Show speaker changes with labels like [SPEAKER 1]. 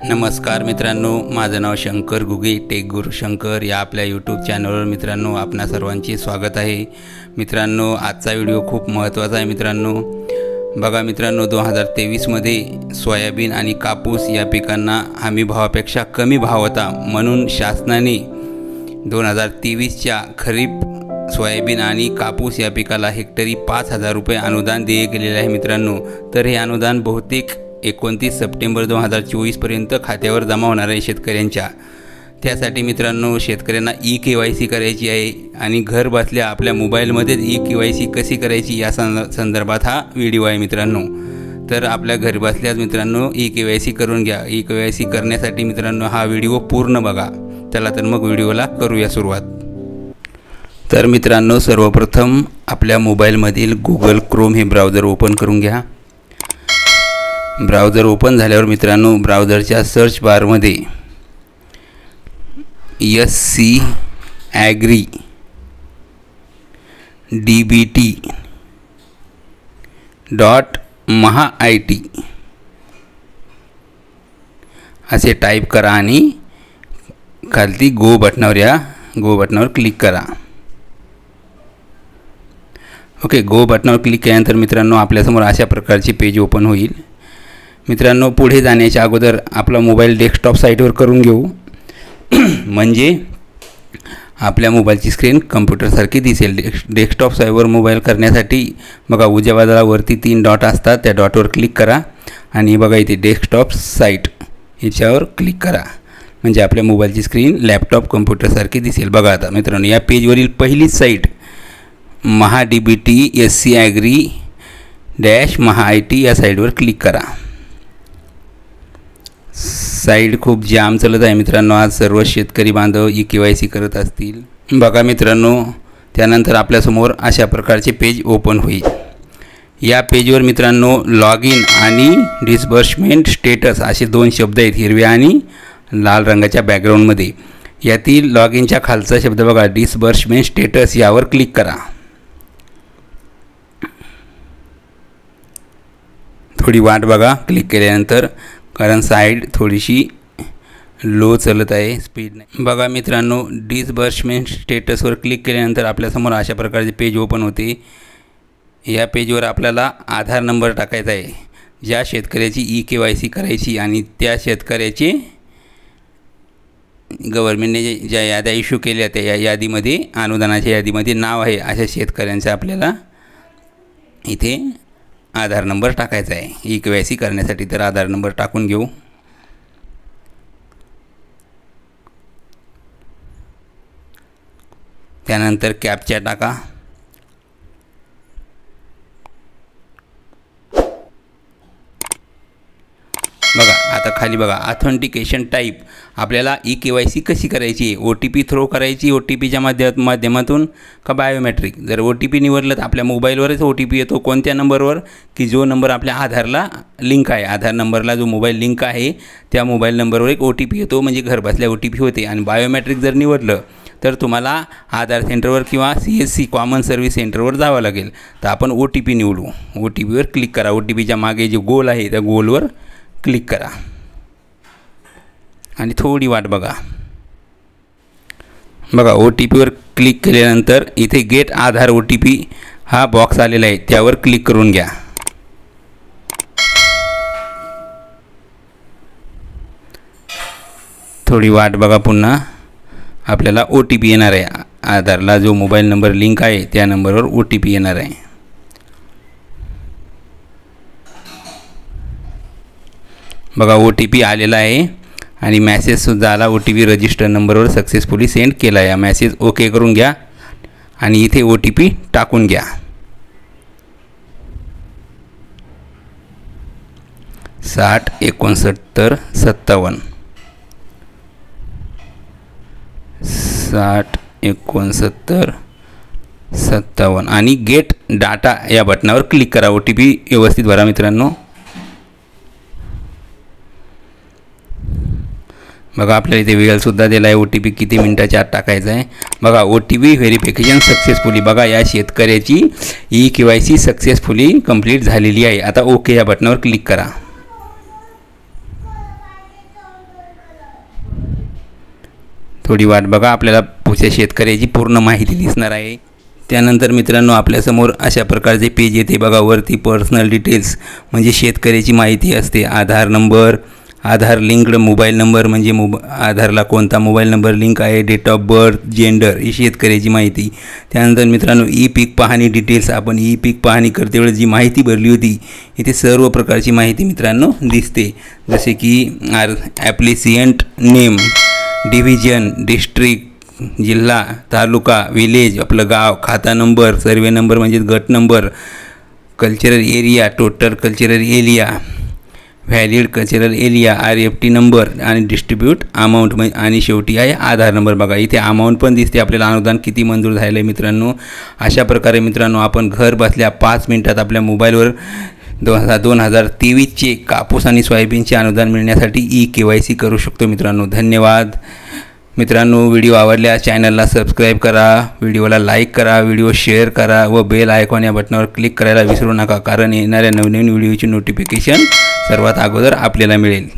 [SPEAKER 1] नमस्कार मित्रांनो, माझं नाव शंकर गुगे, टेक गुरु शंकर या आपल्या यूट्यूब चॅनलवर मित्रांनो आपणा सर्वांचे स्वागत आहे। मित्रांनो, आजचा व्हिडिओ खूप महत्त्वाचा आहे। मित्रांनो बघा मित्रांनो, 2023 मध्ये सोयाबीन आणि कापूस या पिकांना हमी भावापेक्षा कमी भाव होता, म्हणून शासनाने 2023च्या खरीप सोयाबीन आणि कापूस या पिकाला हेक्टरी 5,000 रुपये अनुदान देय केलेले आहे। मित्रांनो, तर हे अनुदान बहुतेक 29 सप्टेंबर 2024 पर्यंत खात्यावर जमा होणार आहे शेतकऱ्यांच्या। त्यासाठी मित्रांनो शेतकऱ्यांना KYC करायची आहे आणि घर बसल्या आपल्या मोबाईलमध्येच KYC कशी करायची या संदर्भात हा व्हिडिओ आहे मित्रांनो। तर आपल्या घर बसल्याच मित्रांनो KYC करून घ्या। KYC करण्यासाठी मित्रांनो हा व्हिडिओ पूर्ण बघा। चला तर मग व्हिडिओला करूया सुरुवात। तर मित्रांनो सर्वप्रथम आपल्या मोबाईलमधील Google Chrome हे ब्राउझर ओपन करून घ्या। ब्राउझर ओपन झाल्यावर मित्रांनो ब्राउझरच्या सर्च बारमध्ये SC Agri DBT.MahaIT असे टाईप करा आणि खाली गो बटनावर क्लिक करा। ओके, गो बटनावर क्लिक केल्यानंतर मित्रांनो आपल्यासमोर अशा प्रकारचे पेज ओपन होईल। मित्रांनो पुढे जाण्याच्या अगोदर आपला मोबाईल डेस्कटॉप साईटवर करून घेऊ, म्हणजे आपल्या मोबाईलची स्क्रीन कम्प्युटरसारखी दिसेल। डेस्कटॉप साईटवर मोबाईल करण्यासाठी बघा उजव्या बाजूला वरती 3 डॉट असतात, त्या डॉटवर क्लिक करा आणि बघा इथे डेस्कटॉप साईट याच्यावर क्लिक करा, म्हणजे आपल्या मोबाईलची स्क्रीन लॅपटॉप कम्प्युटरसारखी दिसेल। बघा आता मित्रांनो या पेजवरील पहिलीच साईट MahaDBT SC Agri-MahaIT या साईटवर क्लिक करा। साईट खूप जाम चालत आहे मित्रांनो, आज सर्व शेतकरी बांधव KYC करत असतील। बघा मित्रांनो त्यानंतर आपल्यासमोर अशा प्रकारचे पेज ओपन होईल। या पेजवर मित्रांनो लॉग इन आणि डिस्बर्समेंट स्टेटस असे 2 शब्द आहेत हिरव्या आणि लाल रंगाच्या बॅकग्राऊंडमध्ये। यातील लॉग इनच्या खालचा शब्द बघा डिस्बर्समेंट स्टेटस यावर क्लिक करा। थोडी वाट बघा क्लिक केल्यानंतर, कारण साईट थोडीशी लो चालत आहे, स्पीड नाही। बघा मित्रांनो डिस्बर्समेंट स्टेटसवर क्लिक केल्यानंतर आपल्यासमोर अशा प्रकारचे पेज ओपन होते। या पेजवर आपल्याला आधार नंबर टाकायचा आहे, ज्या शेतकऱ्याची KYC करायची आणि त्या शेतकऱ्याचे गव्हर्नमेंटने ज्या याद्या इश्यू केल्या त्या यादीमध्ये अनुदानाच्या यादीमध्ये नाव आहे अशा शेतकऱ्यांचा आपल्याला इथे आधार नंबर टाकायचा आहे KYC करण्यासाठी। तर आधार नंबर टाकून घेऊ। त्यानंतर कॅप्चा टाका। बघा आता खाली बघा ऑथेंटिकेशन टाईप, आपल्याला KYC कशी करायची, OTP थ्रो करायची, OTPच्या माध्यमातून का बायोमेट्रिक। जर OTP निवडलं तर आपल्या मोबाईलवरच OTP येतो, कोणत्या नंबरवर की जो नंबर आपल्या आधारला लिंक आहे, आधार नंबरला जो मोबाईल लिंक आहे त्या मोबाईल नंबरवर एक OTP येतो, म्हणजे घरबसल्या OTP होते। आणि बायोमेट्रिक जर निवडलं तर तुम्हाला आधार सेंटरवर किंवा CSC कॉमन सर्व्हिस सेंटरवर जावं लागेल। तर आपण OTP निवडू, OTPवर क्लिक करा। OTPच्या मागे जे गोल आहे त्या गोलवर क्लिक करा आणि थोडी वाट बघा। बघा OTPवर क्लिक केल्यानंतर इथे गेट आधार OTP हा बॉक्स आलेला आहे, त्यावर क्लिक करून घ्या। थोडी वाट बघा, पुन्हा आपल्याला OTP येणार आहे। आधारला जो मोबाईल नंबर लिंक आहे त्या नंबरवर OTP येणार आहे। बघा OTP आलेला आहे आणि मेसेजसुद्धा आला, OTP रजिस्टर नंबरवर सक्सेसफुली सेंड केला आहे। मेसेज ओके करून घ्या आणि इथे OTP टाकून घ्या। 60 69 57 60 69 57 आणि गेट डाटा या बटनावर क्लिक करा। OTP व्यवस्थित भरा मित्रांनो। बघा आपल्याला इथे वेळसुद्धा दिला आहे, OTP किती मिनिटाच्या आत टाकायचा आहे. बघा OTP व्हेरिफिकेशन सक्सेसफुली. बघा या शेतकऱ्याची KYC सक्सेसफुली कंप्लीट झालेली आहे. आता ओके या बटनावर क्लिक करा. थोडी वाट बघा, आपल्याला पुढच्या शेतकऱ्याची पूर्ण माहिती दिसणार आहे. त्यानंतर मित्रांनो आपल्यासमोर अशा प्रकारचे पेज येते. बघा वरती पर्सनल डिटेल्स म्हणजे शेतकऱ्याची माहिती असते. आधार नंबर, आधार लिंक्ड मोबाईल नंबर म्हणजे आधारला कोणता मोबाईल नंबर लिंक आहे, डेट ऑफ बर्थ, जेंडर ही शेतकऱ्याची माहिती. त्यानंतर मित्रांनो ई-पीक पाहणी डिटेल्स. आपण ई-पीक पाहणी करते वेळेस जी माहिती भरली होती इथे सर्व प्रकारची माहिती मित्रांनो दिसते. जसे की ॲप्लिसियंट नेम, डिव्हिजन, डिस्ट्रिक्ट, जिल्हा, तालुका, विलेज, आपलं गाव, खाता नंबर, सर्वे नंबर म्हणजे गट number, cultural area, total cultural area, valid cultural area, RFT number आणि डिस्ट्रीब्यूट अमाऊंट आणि शेवटी आहे आधार नंबर. बघा इथे अमाऊंट पण दिसते, आपल्याला अनुदान किती मंजूर झालं आहे मित्रांनो. अशा प्रकारे मित्रांनो आपण घर बसल्या 5 मिनिटात आपल्या मोबाईलवर 2023चे कापूस आणि सोयाबीनचे अनुदान मिळण्यासाठी KYC करू शकतो मित्रांनो. धन्यवाद मित्रांनो. व्हिडिओ आवडल्यास चॅनलला सबस्क्राईब करा, व्हिडिओला लाईक करा, व्हिडिओ शेअर करा व बेल आयकॉन या बटनावर क्लिक करायला विसरू नका, कारण येणाऱ्या नवनवीन व्हिडिओची नोटिफिकेशन सर्वात अगोदर आपल्याला मिळेल.